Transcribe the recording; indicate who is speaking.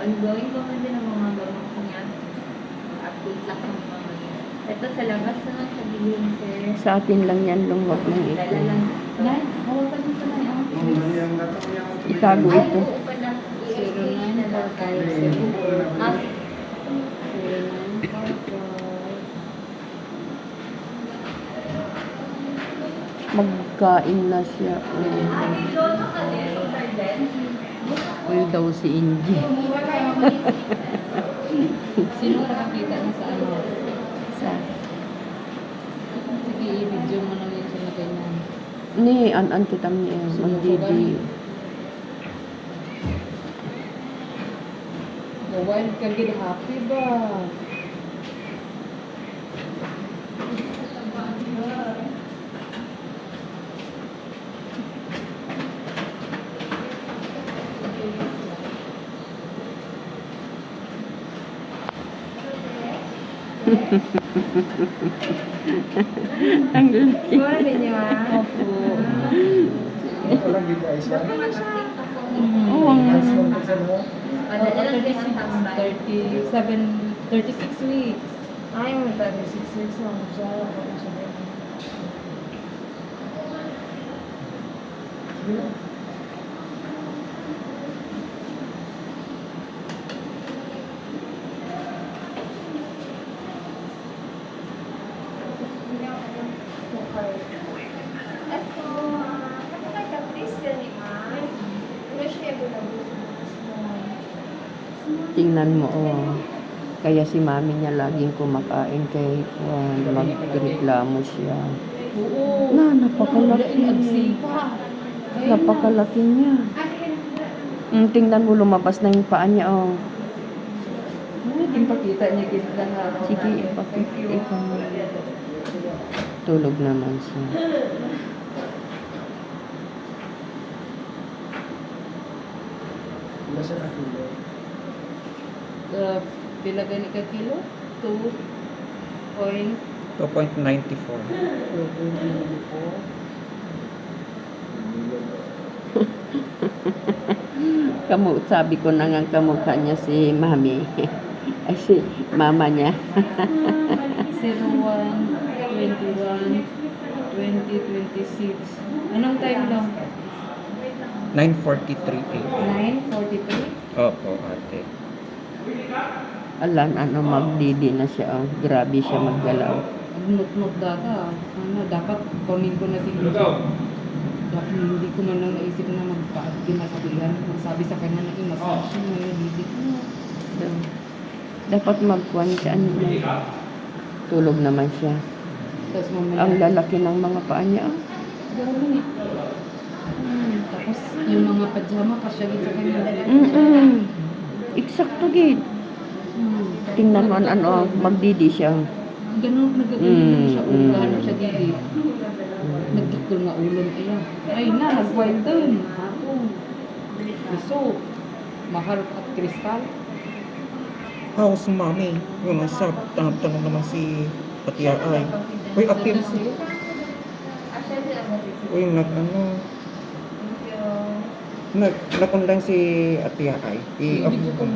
Speaker 1: Ongoing ko man din ang mga gamot niya. Update lang ang mga yan. Ito sa labas naman sa bilhin, sir.
Speaker 2: Sa atin lang yan, lungwag ng ito.
Speaker 1: Dala lang. Nay, hawakan dito na yung
Speaker 2: Itago
Speaker 1: Ay,
Speaker 2: ito.
Speaker 1: oo pala.
Speaker 3: 09457.
Speaker 1: Ah,
Speaker 3: 0945.
Speaker 2: Magkain na siya. Uy daw si Inji.
Speaker 3: Sino nakakita na sa ano?
Speaker 2: Sa
Speaker 3: Sige, i-video mo na yun sila ganyan.
Speaker 2: ni an kita niya. Magdidi.
Speaker 3: Wild ka gid, happy ba?
Speaker 2: Ang laki.
Speaker 1: Mura din niyo, ah.
Speaker 3: Opo.
Speaker 2: Oo, ang
Speaker 1: Padala lang din ang tambay.
Speaker 3: 36 weeks.
Speaker 1: Ay, may 36 weeks lang siya.
Speaker 2: tingnan mo, oh. Kaya si mami niya laging kumakain kay magreklamo siya.
Speaker 3: Oo.
Speaker 2: Napakalaki.
Speaker 3: Agsipa.
Speaker 2: Napakalaki niya. Tingnan mo, lumabas na yung paa niya, oh.
Speaker 3: Hindi pakita niya kita na.
Speaker 2: Sige, ipakita mo. Tulog naman siya.
Speaker 3: Pila gani ka kilo? 2 point
Speaker 4: 2.94.
Speaker 2: Sabi ko na nga kamukha niya si mami. Ay, si mama niya.
Speaker 3: 01, 21, 2026. Anong time lang?
Speaker 4: 9:43 a.m.
Speaker 3: 9:43?
Speaker 4: Opo, ate.
Speaker 2: Alan, magdidi na siya. Oh. Grabe siya maggalaw.
Speaker 3: Agnot-not data. Dapat kunin ko na si Injo. Dapat hindi ko man lang naisip na magpa-ginagabihan. Sabi sa kanya na i-massage mo yung didi ko.
Speaker 2: So, dapat magkuhan siya. Tulog naman siya.
Speaker 3: Tapos mamaya.
Speaker 2: Ang lalaki ng mga paa niya. Oh.
Speaker 3: Grabe ni. Tapos yung mga pajama kasyagin sa kanya.
Speaker 2: Eksakto gid. Tingnan mo magdidi siya.
Speaker 3: Ganun, nagagaling siya. Ulan siya didi. Nagdukol nga ulon iya. Ay na, nag-wild doon. Ako. So, mahal at kristal.
Speaker 4: How's mommy? Yun ang tanong naman si Atiya ay. Uy, ate. Uy, nag-online si Atiya ay. I-off ko.